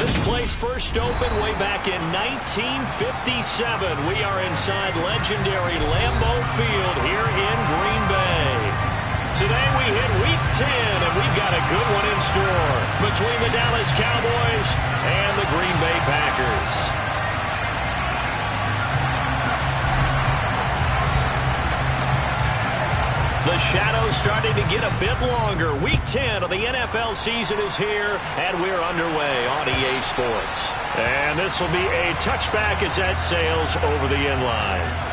This place first opened way back in 1957. We are inside legendary Lambeau Field here in Green Bay. Today we hit Week 10, and we've got a good one in store between the Dallas Cowboys and the Green Bay Packers. The shadow's starting to get a bit longer. Week 10 of the NFL season is here, and we're underway on EA Sports. And this will be a touchback as that sails over the end line.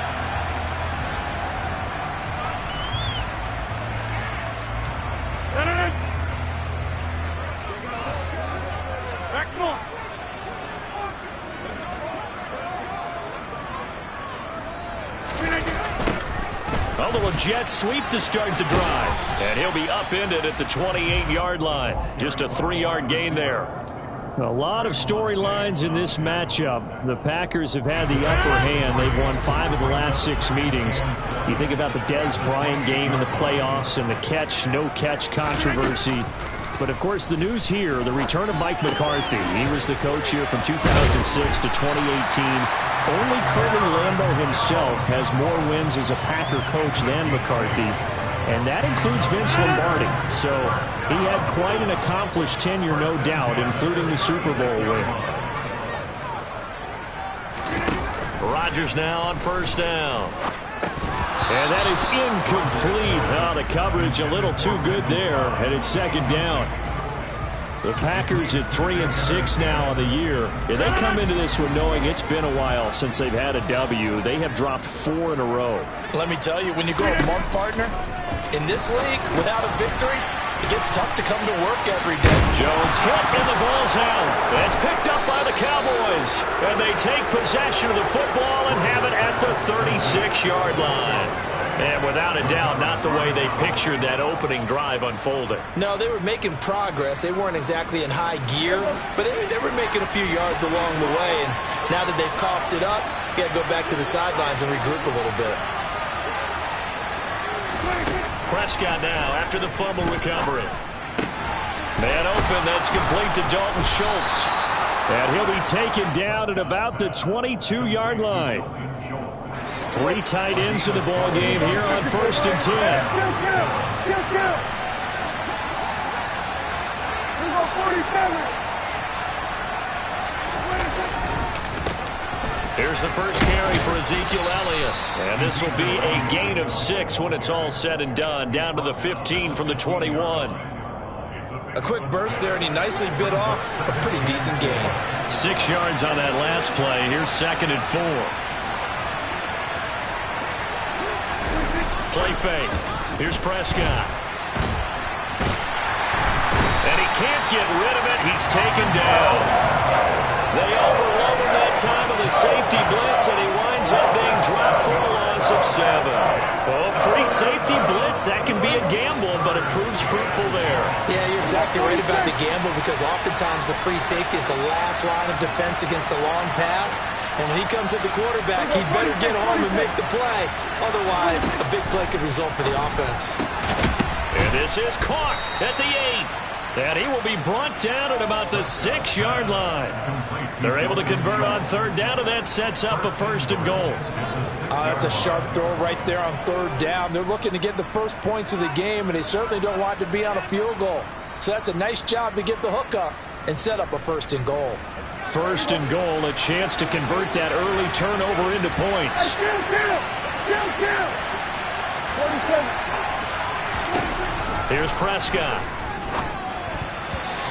A little jet sweep to start the drive. And he'll be upended at the 28-yard line. Just a 3-yard gain there. A lot of storylines in this matchup. The Packers have had the upper hand. They've won 5 of the last 6 meetings. You think about the Dez Bryant game in the playoffs and the catch, no catch controversy. But, of course, the news here, the return of Mike McCarthy. He was the coach here from 2006 to 2018. Only Curly Lambeau himself has more wins as a Packer coach than McCarthy, and that includes Vince Lombardi. So he had quite an accomplished tenure, no doubt, including the Super Bowl win. Rodgers now on first down. And that is incomplete. Oh, the coverage a little too good there, and it's second down. The Packers at 3-6 now on the year. And they come into this one knowing it's been a while since they've had a W. They have dropped 4 in a row. Let me tell you, when you go a month, partner, in this league, without a victory, it gets tough to come to work every day. Jones hit and the ball's out. It's picked up by the Cowboys. And they take possession of the football and have it at the 36-yard line. And without a doubt, not the way they pictured that opening drive unfolding. No, they were making progress. They weren't exactly in high gear, but they were making a few yards along the way. And now that they've coughed it up, you got to go back to the sidelines and regroup a little bit. Prescott now after the fumble recovery. Man open, that's complete to Dalton Schultz. And he'll be taken down at about the 22-yard line. 3 tight ends in the ball game here on 1st and 10. Here's the first carry for Ezekiel Elliott. And this will be a gain of 6 when it's all said and done. Down to the 15 from the 21. A quick burst there, and he nicely bit off a pretty decent gain. 6 yards on that last play. Here's 2nd and 4. Play fake. Here's Prescott. And he can't get rid of it. He's taken down. They overload him that time with a safety blitz, and he winds up being dropped for a loss of 7. Oh, free safety blitz, that can be a gamble, but it proves fruitful there. Yeah, you're exactly right about the gamble, because oftentimes the free safety is the last line of defense against a long pass. And when he comes at the quarterback, he'd better get home and make the play. Otherwise, a big play could result for the offense. And this is caught at the 8. And he will be brought down at about the 6-yard line. They're able to convert on 3rd down, and that sets up a 1st and goal. That's a sharp throw right there on 3rd down. They're looking to get the first points of the game, and they certainly don't want to be on a field goal. So that's a nice job to get the hook up and set up a 1st and goal. 1st and goal, a chance to convert that early turnover into points. Here's Prescott.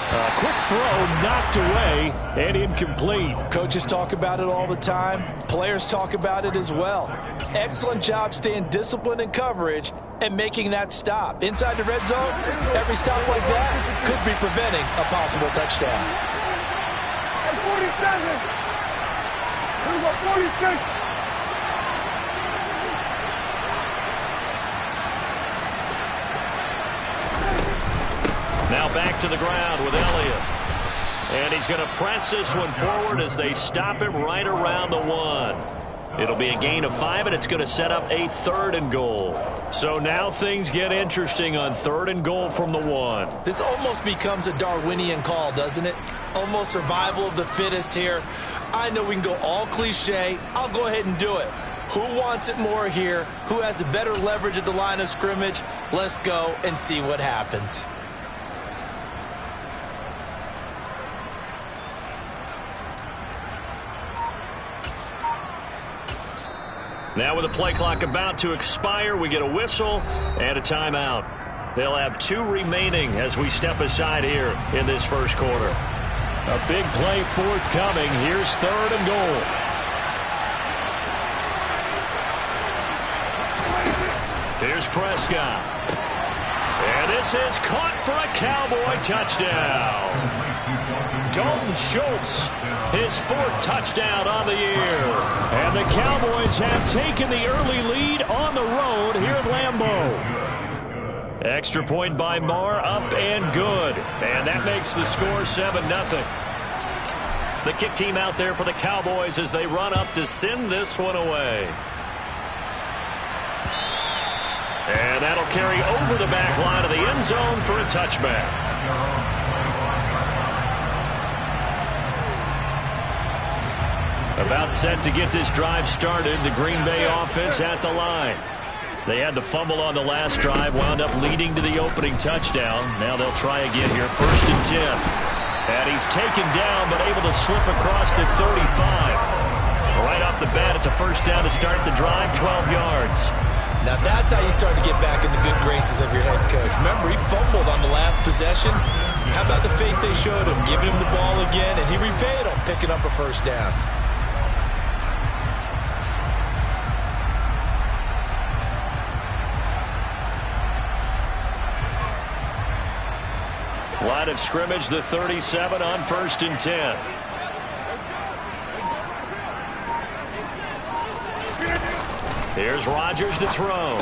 A quick throw knocked away and incomplete. Coaches talk about it all the time. Players talk about it as well. Excellent job staying disciplined in coverage and making that stop. Inside the red zone, every stop like that could be preventing a possible touchdown. 46. Now back to the ground with Elliott. And he's going to press this one forward as they stop him right around the 1. It'll be a gain of 5, and it's going to set up a 3rd and goal. So now things get interesting on 3rd and goal from the 1. This almost becomes a Darwinian call, doesn't it? Almost survival of the fittest here. I know we can go all cliche. I'll go ahead and do it. Who wants it more here? Who has a better leverage at the line of scrimmage? Let's go and see what happens. Now with the play clock about to expire, we get a whistle and a timeout. They'll have 2 remaining as we step aside here in this 1st quarter. A big play forthcoming. Here's 3rd and goal. Here's Prescott. And this is caught for a Cowboy touchdown. Dalton Schultz, his 4th touchdown on the year. And the Cowboys have taken the early lead on the road here at Lambeau. Extra point by Marr, up and good. And that makes the score 7-0. The kick team out there for the Cowboys as they run up to send this one away. And that'll carry over the back line of the end zone for a touchback. About set to get this drive started. The Green Bay offense at the line. They had the fumble on the last drive, wound up leading to the opening touchdown. Now they'll try again here. 1st and 10. And he's taken down, but able to slip across the 35. Right off the bat, it's a 1st down to start the drive, 12 yards. Now that's how you start to get back in the good graces of your head coach. Remember, he fumbled on the last possession. How about the faith they showed him, giving him the ball again, and he repaid him, picking up a 1st down. Line of scrimmage, the 37 on 1st and 10. Here's Rodgers to throw.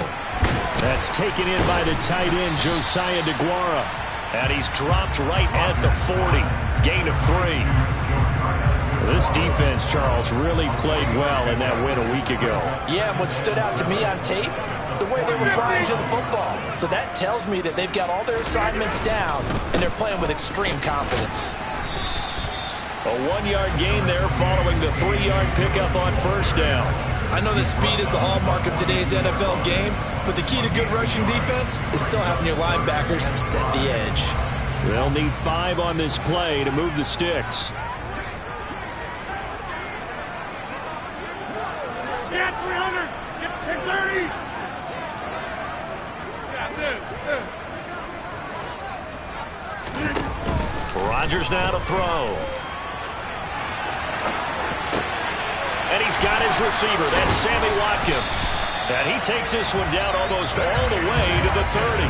That's taken in by the tight end, Josiah DeGuara. And he's dropped right at the 40. Gain of 3. This defense, Charles, really played well in that win a week ago. Yeah, what stood out to me on tape, the way they were flying to the football. So that tells me that they've got all their assignments down, and they're playing with extreme confidence. A 1-yard gain there following the 3-yard pickup on 1st down. I know that speed is the hallmark of today's NFL game, but the key to good rushing defense is still having your linebackers set the edge. They'll need 5 on this play to move the sticks. Get 300. Get 30. Got this. Rodgers now to throw. And he's got his receiver. That's Sammy Watkins. And he takes this one down almost all the way to the 30.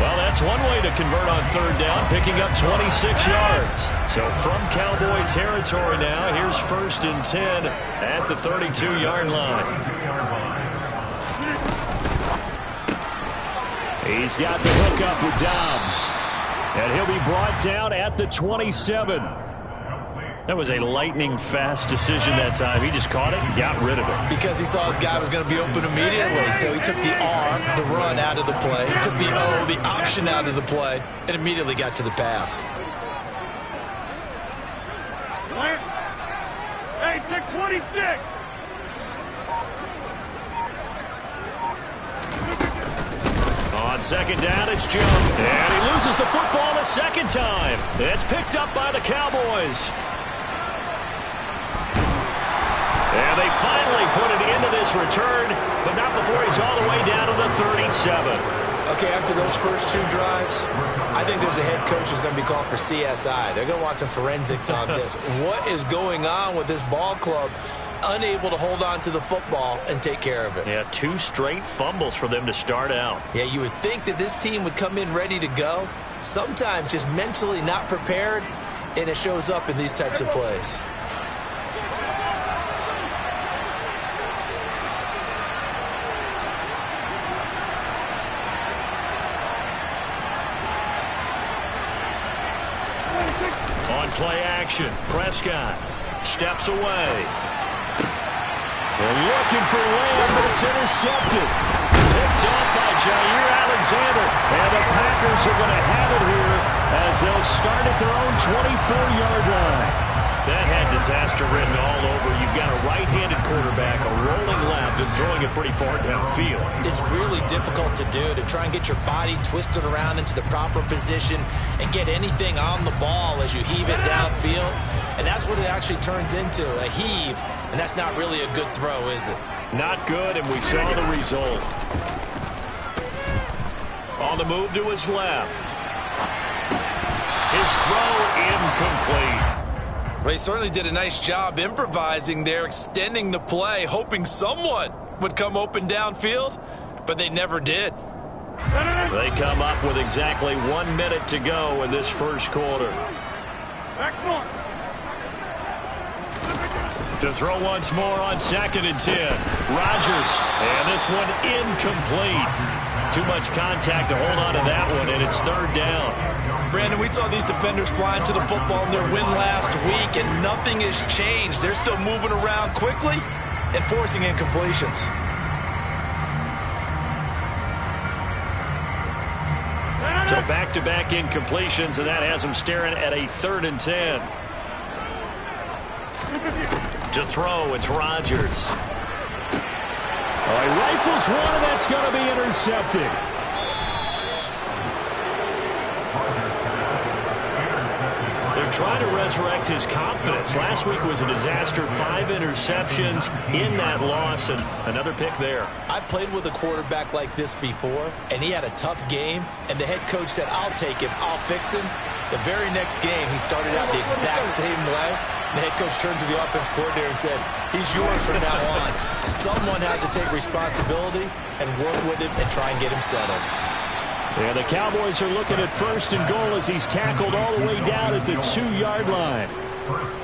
Well, that's one way to convert on third down, picking up 26 yards. So from Cowboy territory now, here's 1st and 10 at the 32-yard line. He's got the hook up with Dobbs. And he'll be brought down at the 27. That was a lightning-fast decision that time. He just caught it and got rid of it. Because he saw his guy was going to be open immediately. So he took the R, the run, out of the play. He took the O, the option, out of the play, and immediately got to the pass. Hey, pick 26. On second down, it's jumped. And he loses the football a second time. It's picked up by the Cowboys. And they finally put it into this return, but not before he's all the way down to the 37. Okay, after those first 2 drives, I think there's a head coach who's going to be called for CSI. They're going to want some forensics on this. What is going on with this ball club? Unable to hold on to the football and take care of it. Yeah, 2 straight fumbles for them to start out. Yeah, you would think that this team would come in ready to go. Sometimes just mentally not prepared, and it shows up in these types of plays. On play action, Prescott steps away. They're looking for Lamb, but it's intercepted. Picked off by Jair Alexander. And the Packers are going to have it here as they'll start at their own 24-yard line. That had disaster written all over. You've got a right-handed quarterback, a rolling left, and throwing it pretty far downfield. It's really difficult to do, to try and get your body twisted around into the proper position and get anything on the ball as you heave it downfield. And that's what it actually turns into, a heave. And that's not really a good throw, is it? Not good, and we saw the result. On the move to his left. His throw incomplete. Well, he certainly did a nice job improvising there, extending the play, hoping someone would come open downfield, but they never did. They come up with exactly 1 minute to go in this first quarter. Back north. To throw once more on 2nd and 10. Rodgers, and this one incomplete. Too much contact to hold on to that one, and it's 3rd down. Brandon, we saw these defenders flying to the football in their win last week, and nothing has changed. They're still moving around quickly and forcing incompletions. So back-to-back incompletions, and that has them staring at a 3rd and 10. To throw, it's Rodgers. He rifles one, and that's going to be intercepted. They're trying to resurrect his confidence. Last week was a disaster. 5 interceptions in that loss, and another pick there. I played with a quarterback like this before, and he had a tough game, and the head coach said, I'll take him, I'll fix him. The very next game, he started out the exact same way. The head coach turned to the offense coordinator and said, he's yours from now on. Someone has to take responsibility and work with him and try and get him settled. And the Cowboys are looking at 1st and goal as he's tackled all the way down at the 2-yard line.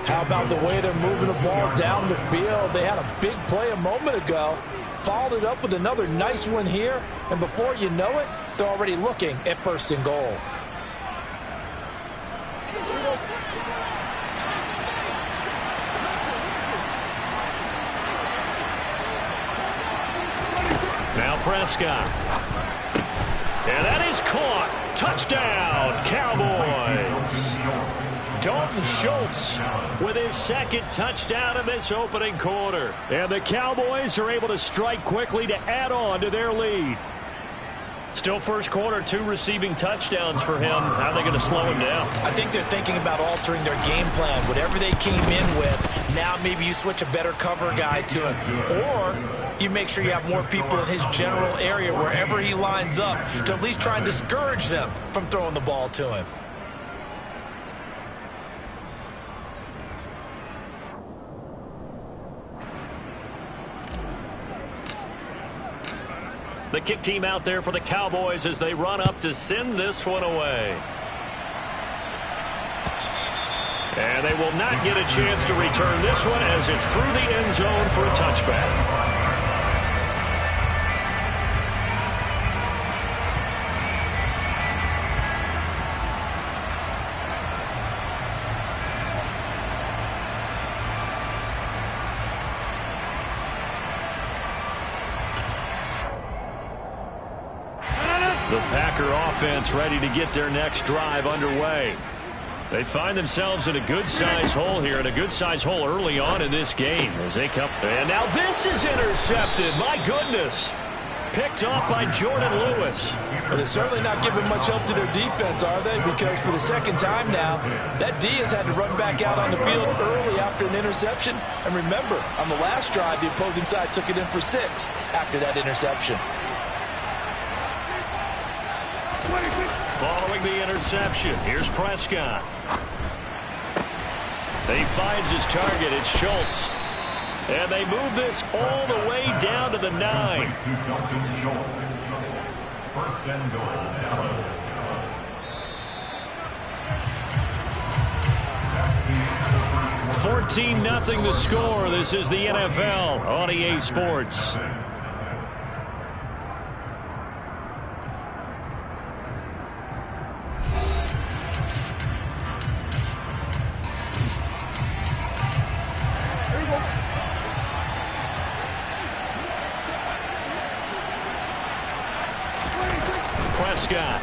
How about the way they're moving the ball down the field? They had a big play a moment ago, followed it up with another nice one here, and before you know it, they're already looking at 1st and goal. Now Prescott. And that is caught. Touchdown, Cowboys. Dalton Schultz with his 2nd touchdown in this opening quarter. And the Cowboys are able to strike quickly to add on to their lead. Still first quarter, 2 receiving touchdowns for him. How are they going to slow him down? I think they're thinking about altering their game plan. Whatever they came in with, now maybe you switch a better cover guy to him. Or you make sure you have more people in his general area wherever he lines up to at least try and discourage them from throwing the ball to him. The kick team out there for the Cowboys as they run up to send this one away. And they will not get a chance to return this one as it's through the end zone for a touchback. The Packer offense ready to get their next drive underway. They find themselves in a good-sized hole here, and a good-sized hole early on in this game as they come. And now this is intercepted. My goodness. Picked off by Jordan Lewis. But they're certainly not giving much help to their defense, are they? Because for the second time now, that D has had to run back out on the field early after an interception. And remember, on the last drive, the opposing side took it in for 6 after that interception. Following the interception, here's Prescott. He finds his target. It's Schultz. And they move this all the way down to the 9. First and goal, Dallas. 14-0 the score. This is the NFL on EA Sports. Prescott.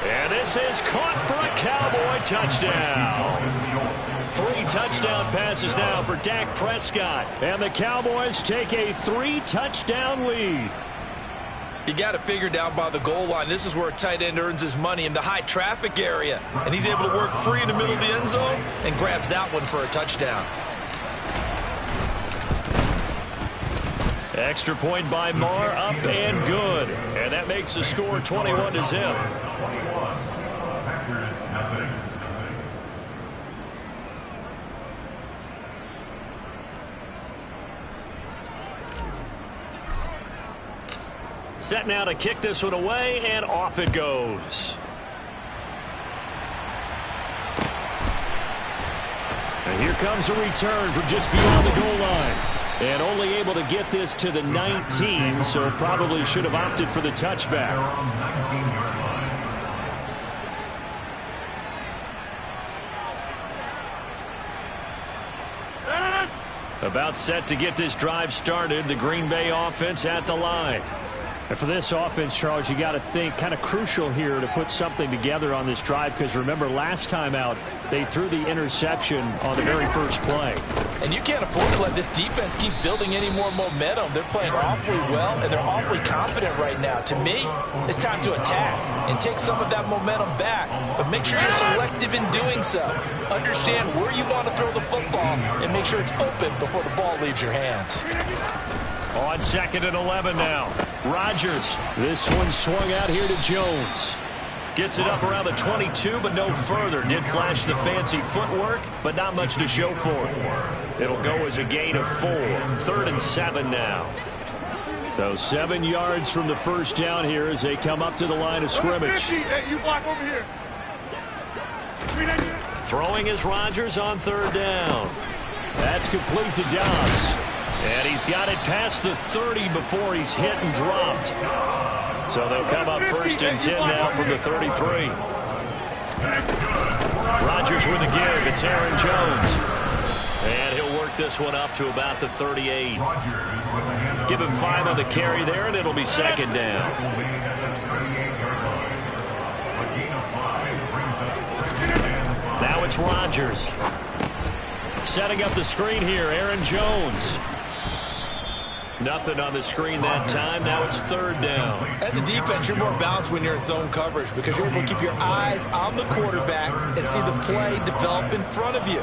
And this is caught for a Cowboy touchdown. 3 touchdown passes now for Dak Prescott. And the Cowboys take a 3-touchdown lead. You got to figure down by the goal line. This is where a tight end earns his money, in the high traffic area. And he's able to work free in the middle of the end zone and grabs that one for a touchdown. Extra point by Marr, up and good. And that makes the score 21-0. Set now to kick this one away, and off it goes. And here comes a return from just beyond the goal line. And only able to get this to the 19, so probably should have opted for the touchback. About set to get this drive started, the Green Bay offense at the line. And for this offense, Charles, you got to think kind of crucial here to put something together on this drive, because remember last time out they threw the interception on the very first play. And you can't afford to let this defense keep building any more momentum. They're playing awfully well, and they're awfully confident right now. To me, it's time to attack and take some of that momentum back. But make sure you're selective in doing so. Understand where you want to throw the football and make sure it's open before the ball leaves your hands. On 2nd and 11 now. Rodgers. This one swung out here to Jones. Gets it up around the 22, but no further. Did flash the fancy footwork, but not much to show for it. It'll go as a gain of 4. 3rd and 7 now. So 7 yards from the first down here as they come up to the line of scrimmage. Hey, you block over here. Throwing is Rodgers on 3rd down. That's complete to Dobbs. And he's got it past the 30 before he's hit and dropped. So they'll come up 1st and 10 now from the 33. Rodgers with a give. It's Aaron Jones. And he'll work this one up to about the 38. Give him 5 on the carry there, and it'll be 2nd down. Now it's Rodgers. Setting up the screen here, Aaron Jones. Nothing on the screen that time. Now it's 3rd down. As a defense, you're more balanced when you're in zone coverage because you're able to keep your eyes on the quarterback and see the play develop in front of you.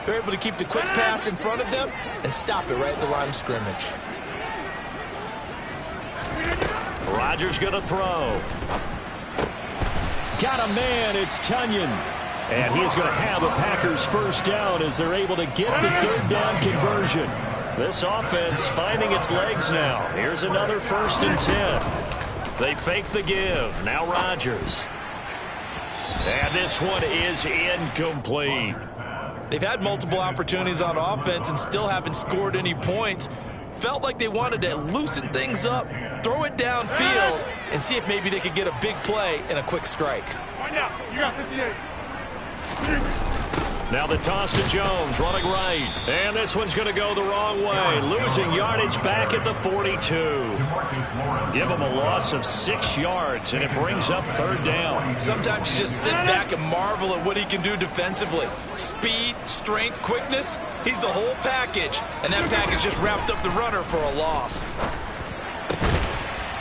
They're able to keep the quick pass in front of them and stop it right at the line of scrimmage. Rodgers going to throw. Got a man. It's Tunyon. And he's going to have a Packers 1st down as they're able to get the 3rd down conversion. This offense finding its legs now. Here's another 1st and 10. They fake the give. Now Rodgers. And this one is incomplete. They've had multiple opportunities on offense and still haven't scored any points. Felt like they wanted to loosen things up, throw it downfield, and see if maybe they could get a big play and a quick strike. Find out. You got 58. Now the toss to Jones, running right. And this one's going to go the wrong way. Losing yardage back at the 42. Give him a loss of 6 yards, and it brings up 3rd down. Sometimes you just sit back and marvel at what he can do defensively. Speed, strength, quickness, he's the whole package. And that package just wrapped up the runner for a loss.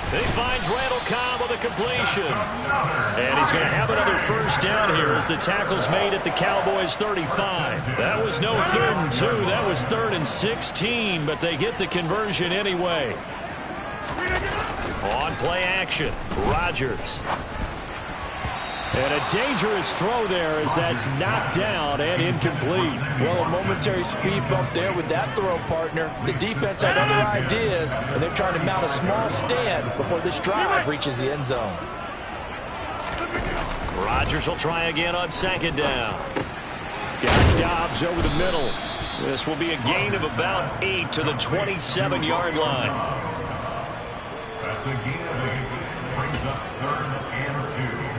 He finds Randall Cobb with a completion. And he's going to have another 1st down here as the tackle's made at the Cowboys' 35. That was no 3rd and 2. That was 3rd and 16, but they get the conversion anyway. On play action, Rodgers. And a dangerous throw there as that's knocked down and incomplete. Well, a momentary speed bump there with that throw, partner. The defense had other ideas, and they're trying to mount a small stand before this drive reaches the end zone. Rodgers will try again on 2nd down. Got Dobbs over the middle. This will be a gain of about 8 to the 27-yard line. That's a gain of 8. Brings up 3rd and 2.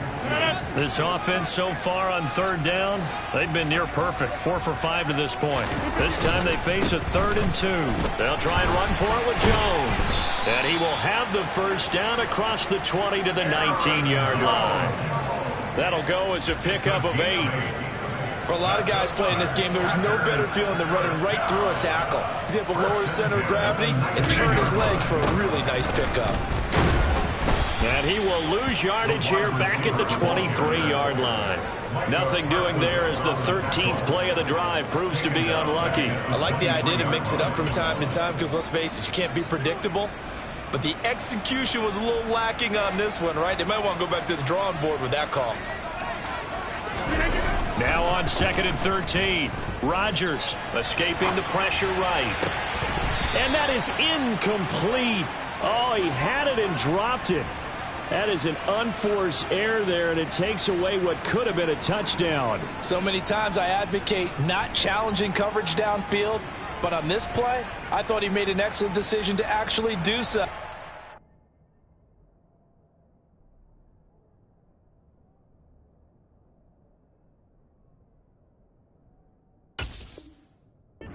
This offense so far on 3rd down, they've been near perfect. 4 for 5 to this point. This time they face a 3rd and 2. They'll try and run for it with Jones. And he will have the 1st down across the 20 to the 19-yard line. That'll go as a pickup of 8. For a lot of guys playing this game, there's no better feeling than running right through a tackle. He's able to lower his center of gravity and turn his legs for a really nice pickup. And he will lose yardage here back at the 23-yard line. Nothing doing there as the 13th play of the drive proves to be unlucky. I like the idea to mix it up from time to time because, let's face it, you can't be predictable. But the execution was a little lacking on this one, right? They might want to go back to the drawing board with that call. Now on 2nd and 13. Rodgers escaping the pressure right. And that is incomplete. Oh, he had it and dropped it. That is an unforced error there, and it takes away what could have been a touchdown. So many times I advocate not challenging coverage downfield, but on this play, I thought he made an excellent decision to actually do so. If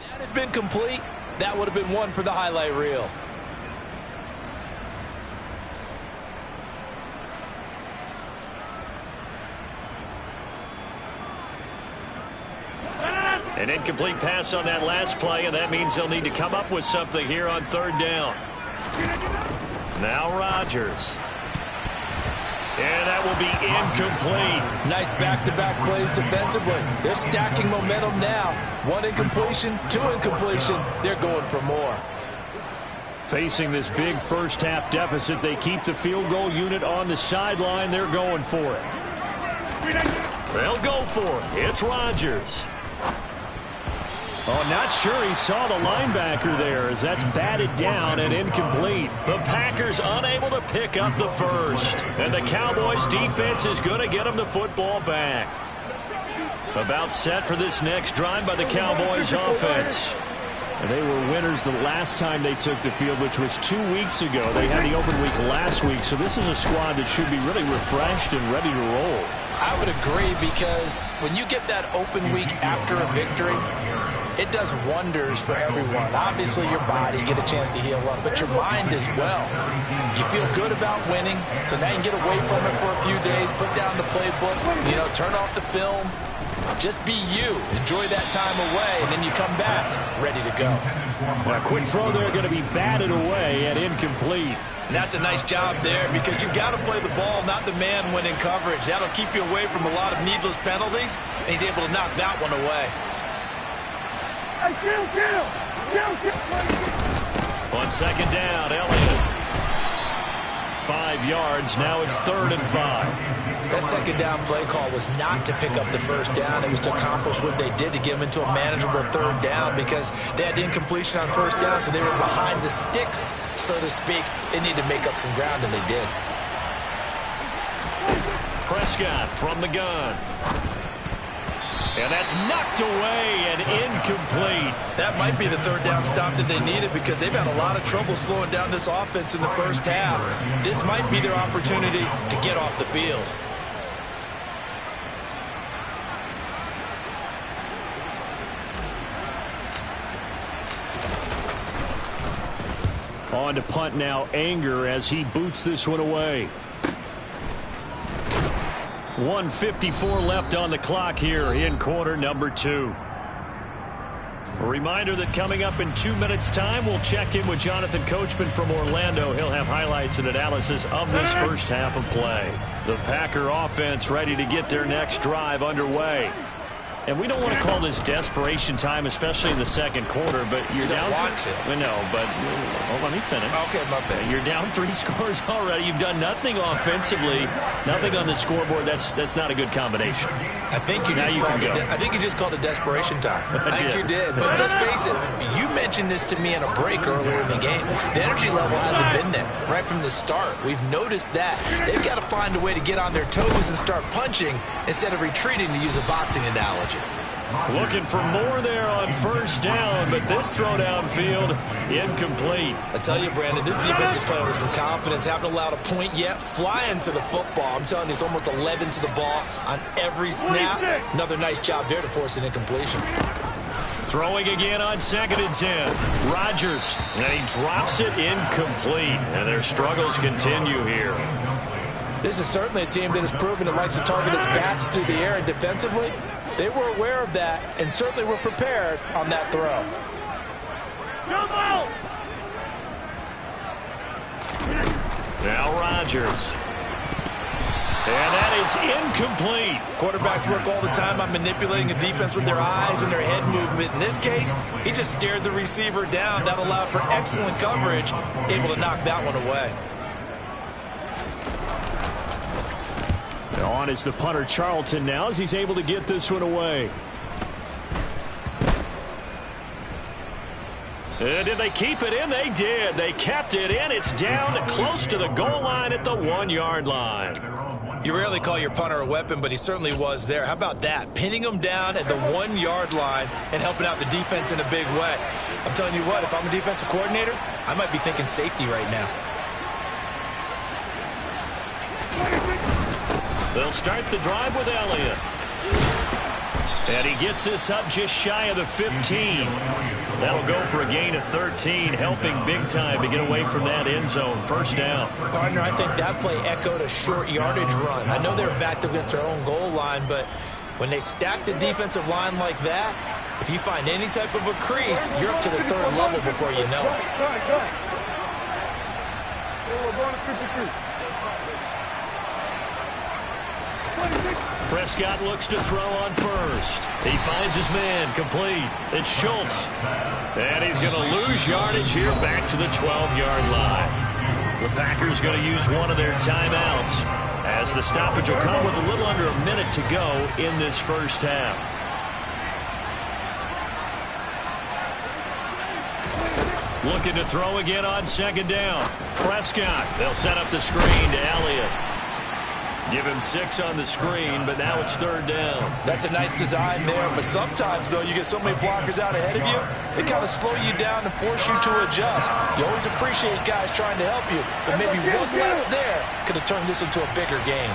that had been complete, that would have been one for the highlight reel. An incomplete pass on that last play, and that means they'll need to come up with something here on 3rd down. Now Rodgers. And that will be incomplete. Nice back-to-back plays defensively. They're stacking momentum now. 1 incompletion, 2 incompletion. They're going for more. Facing this big first-half deficit, they keep the field goal unit on the sideline. They're going for it. They'll go for it. It's Rodgers. Oh, not sure he saw the linebacker there as that's batted down and incomplete. The Packers unable to pick up the 1st. And the Cowboys defense is going to get them the football back. About set for this next drive by the Cowboys offense. And they were winners the last time they took the field, which was 2 weeks ago. They had the open week last week, so this is a squad that should be really refreshed and ready to roll. I would agree, because when you get that open week after a victory, it does wonders for everyone. Obviously, your body, get a chance to heal up, but your mind as well. You feel good about winning, so now you can get away from it for a few days, put down the playbook, turn off the film. Just be you. Enjoy that time away, and then you come back ready to go. A quick throw there going to be batted away and incomplete. And that's a nice job there, because you've got to play the ball, not the man when in coverage. That'll keep you away from a lot of needless penalties, and he's able to knock that one away. On 2nd down, Elliott 5 yards. Now it's 3rd and 5. That second down play call was not to pick up the first down. It was to accomplish what they did, to get them into a manageable 3rd down, because they had incompletion on first down, so they were behind the sticks, so to speak. They needed to make up some ground, and they did. Prescott from the gun. And that's knocked away and incomplete. That might be the 3rd down stop that they needed, because they've had a lot of trouble slowing down this offense in the first half. This might be their opportunity to get off the field. On to punt now, Anger, as he boots this one away. 1:54 left on the clock here in quarter number 2. A reminder that coming up in 2 minutes' time, we'll check in with Jonathan Coachman from Orlando. He'll have highlights and analysis of this first half of play. The Packer offense ready to get their next drive underway. And we don't want to call this desperation time, especially in the second quarter, but you're down. Want to. I know, but let me finish. Okay, my bad. You're down 3 scores already. You've done nothing offensively, nothing on the scoreboard. That's not a good combination. I think you just called it desperation time. I think you did. But let's face it, you mentioned this to me in a break earlier in the game. The energy level hasn't been there right from the start. We've noticed that. They've got to find a way to get on their toes and start punching instead of retreating, to use a boxing analogy. Looking for more there on first down, but this throw downfield incomplete. I tell you, Brandon, this defense is playing with some confidence. Haven't allowed a point yet. Flying to the football. I'm telling you, it's almost 11 to the ball on every snap. Another nice job there to force an incompletion. Throwing again on 2nd and 10. Rodgers, and he drops it incomplete. And their struggles continue here. This is certainly a team that has proven it likes to target its backs through the air, and defensively, they were aware of that and certainly were prepared on that throw. Now Rodgers. And that is incomplete. Quarterbacks work all the time on manipulating a defense with their eyes and their head movement. In this case, he just stared the receiver down. That allowed for excellent coverage, able to knock that one away. On is the punter, Charlton, now, as he's able to get this one away. Did they keep it in? They did. They kept it in. It's down close to the goal line at the 1-yard line. You rarely call your punter a weapon, but he certainly was there. How about that? Pinning him down at the 1-yard line and helping out the defense in a big way. I'm telling you what, if I'm a defensive coordinator, I might be thinking safety right now. They'll start the drive with Elliott. And he gets this up just shy of the 15. That'll go for a gain of 13, helping big time to get away from that end zone. First down. Partner, I think that play echoed a short yardage run. I know they were backed against their own goal line, but when they stack the defensive line like that, if you find any type of a crease, you're up to the 3rd level before you know it. Prescott looks to throw on first. He finds his man, complete. It's Schultz. And he's going to lose yardage here back to the 12-yard line. The Packers going to use one of their timeouts, as the stoppage will come with a little under a minute to go in this first half. Looking to throw again on 2nd down. Prescott. They'll set up the screen to Elliott. Give him 6 on the screen, but now it's 3rd down. That's a nice design there, but sometimes, though, you get so many blockers out ahead of you, they kind of slow you down and force you to adjust. You always appreciate guys trying to help you, but maybe one less there could have turned this into a bigger game.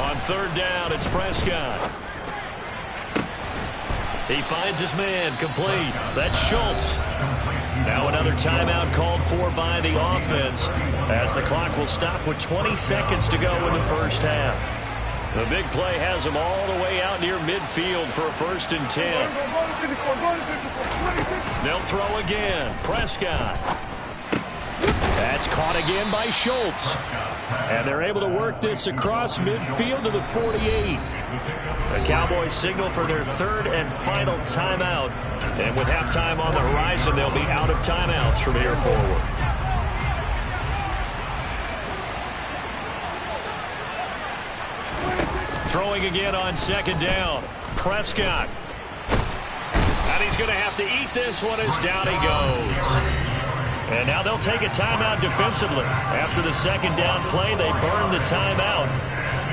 On 3rd down, it's Prescott. He finds his man, complete. That's Schultz. Now another timeout called for by the offense, as the clock will stop with 20 seconds to go in the first half. The big play has them all the way out near midfield for a 1st and 10. They'll throw again. Prescott. That's caught again by Schultz. And they're able to work this across midfield to the 48. The Cowboys signal for their 3rd and final timeout. And with halftime on the horizon, they'll be out of timeouts from here forward. throwing again on second down. Prescott. And he's going to have to eat this one as down he goes. And now they'll take a timeout defensively. After the second down play, they burn the timeout,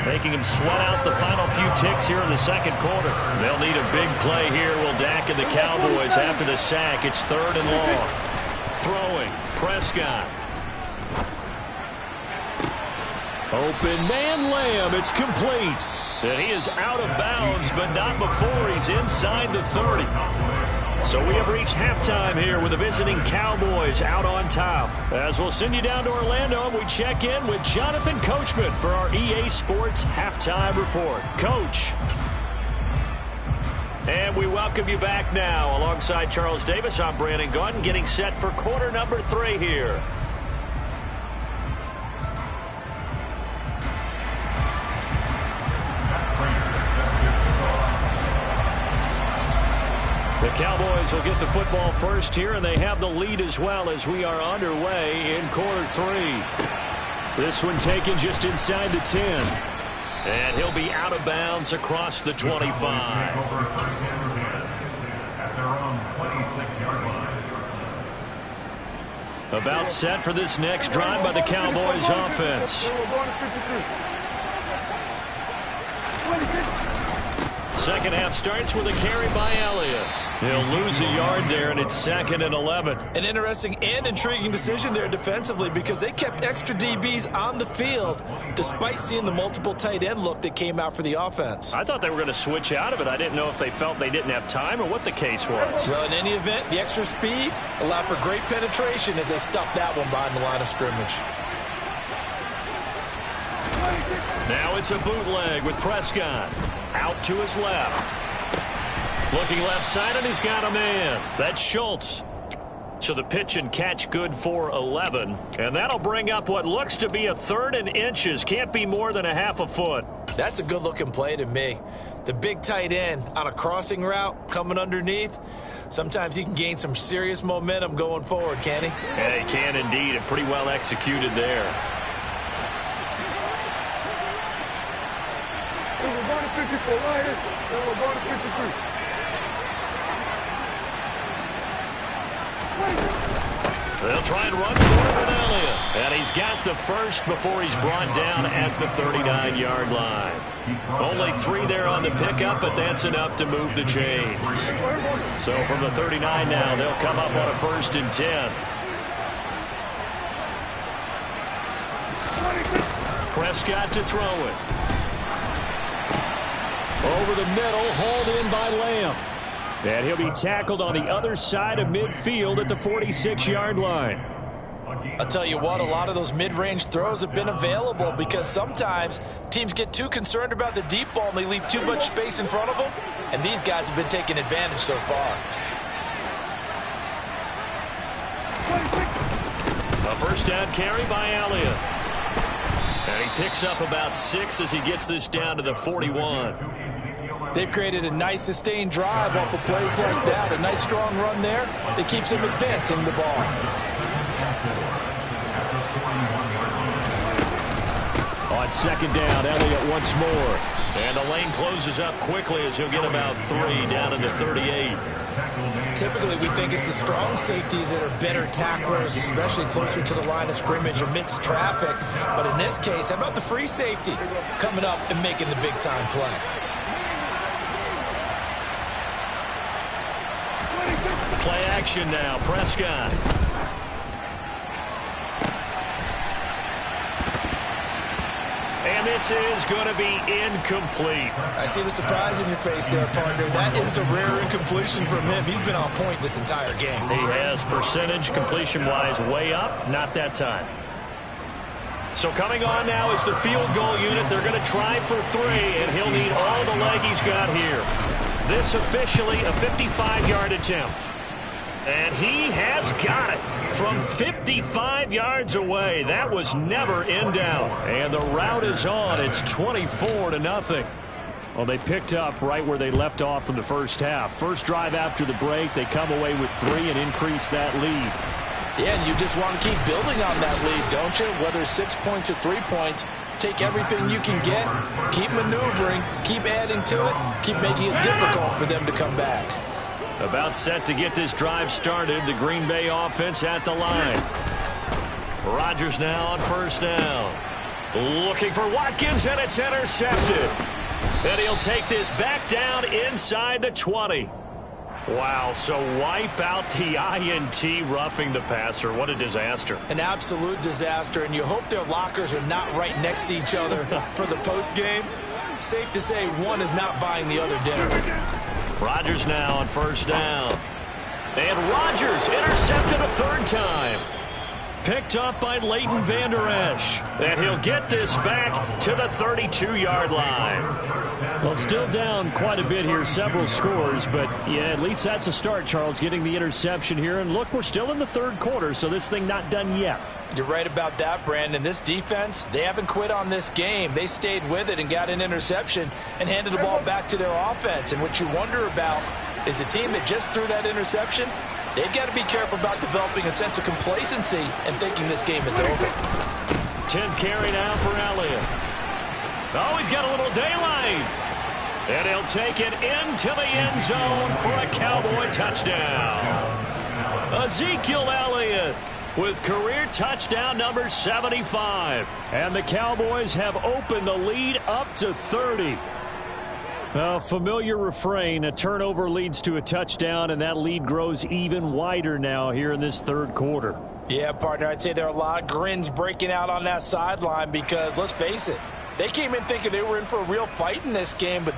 making him sweat out the final few ticks here in the second quarter. They'll need a big play here, will Dak and the Cowboys after the sack. It's 3rd and long. Throwing, Prescott. Open man Lamb, it's complete. And he is out of bounds, but not before he's inside the 30. So we have reached halftime here with the visiting Cowboys out on top. As we'll send you down to Orlando, we check in with Jonathan Coachman for our EA Sports Halftime Report. Coach. And we welcome you back now. Alongside Charles Davis, I'm Brandon Gunn, getting set for quarter number 3 here. The Cowboys will get the football first here, and they have the lead as well as we are underway in quarter 3. This one taken just inside the 10. And he'll be out of bounds across the 25. About set for this next drive by the Cowboys offense. Second half starts with a carry by Elliott. He'll lose a yard there, and it's 2nd and 11. An interesting and intriguing decision there defensively because they kept extra DBs on the field despite seeing the multiple tight end look that came out for the offense. I thought they were going to switch out of it. I didn't know if they felt they didn't have time or what the case was. Well, in any event, the extra speed allowed for great penetration as they stuffed that one behind the line of scrimmage. Now it's a bootleg with Prescott. Out to his left. Looking left side, and he's got a man. That's Schultz. So the pitch and catch good for 11. And that'll bring up what looks to be a 3rd and inches. Can't be more than a half a foot. That's a good-looking play to me. The big tight end on a crossing route coming underneath. Sometimes he can gain some serious momentum going forward, can he? Yeah, he can indeed, and pretty well executed there. We're going to 54 right here. We're going to 53. They'll try and run forward Elliott. And he's got the first before he's brought down at the 39-yard line. Only 3 there on the pickup, but that's enough to move the chains. So from the 39 now, they'll come up on a 1st and 10. Prescott to throw it. Over the middle, hauled in by Lamb. And he'll be tackled on the other side of midfield at the 46-yard line. I'll tell you what, a lot of those mid-range throws have been available because sometimes teams get too concerned about the deep ball and they leave too much space in front of them, and these guys have been taking advantage so far. A first down carry by Elliott. And he picks up about 6 as he gets this down to the 41. They've created a nice sustained drive off of plays like that. A nice strong run there that keeps them advancing the ball. On second down, Elliott once more. And the lane closes up quickly as he'll get about 3 down to the 38. Typically, we think it's the strong safeties that are better tacklers, especially closer to the line of scrimmage amidst traffic. But in this case, how about the free safety coming up and making the big-time play? Play action now, Prescott. And this is going to be incomplete. I see the surprise in your face there, partner. That is a rare incompletion from him. He's been on point this entire game. He has percentage completion-wise way up. Not that time. So coming on now is the field goal unit. They're going to try for 3, and he'll need all the leg he's got here. This officially a 55-yard attempt. And he has got it from 55 yards away. That was never in doubt. And the route is on. It's 24-0. Well, they picked up right where they left off from the first half. First drive after the break, they come away with 3 and increase that lead. Yeah, and you just want to keep building on that lead, don't you? Whether it's 6 points or 3 points, take everything you can get, keep maneuvering, keep adding to it, keep making it difficult for them to come back. About set to get this drive started. The Green Bay offense at the line. Rodgers now on first down. Looking for Watkins, and it's intercepted. And he'll take this back down inside the 20. Wow, so wipe out the INT, roughing the passer. What a disaster. An absolute disaster, and you hope their lockers are not right next to each other for the postgame. Safe to say one is not buying the other dinner. Rodgers now on first down. And Rodgers intercepted a third time. Picked up by Leighton Vander Esch. And he'll get this back to the 32-yard line. Well, still down quite a bit here, several scores, but yeah, at least that's a start, Charles, getting the interception here. And look, we're still in the third quarter, so this thing not done yet. You're right about that, Brandon. This defense, they haven't quit on this game. They stayed with it and got an interception and handed the ball back to their offense. And what you wonder about is the team that just threw that interception, they've got to be careful about developing a sense of complacency and thinking this game is over. 10th carry now for Elliott. Oh, he's got a little daylight. And he'll take it into the end zone for a Cowboy touchdown. Ezekiel Elliott with career touchdown number 75. And the Cowboys have opened the lead up to 30. A familiar refrain, a turnover leads to a touchdown, and that lead grows even wider now here in this third quarter. Yeah, partner, I'd say there are a lot of grins breaking out on that sideline because, let's face it, they came in thinking they were in for a real fight in this game, but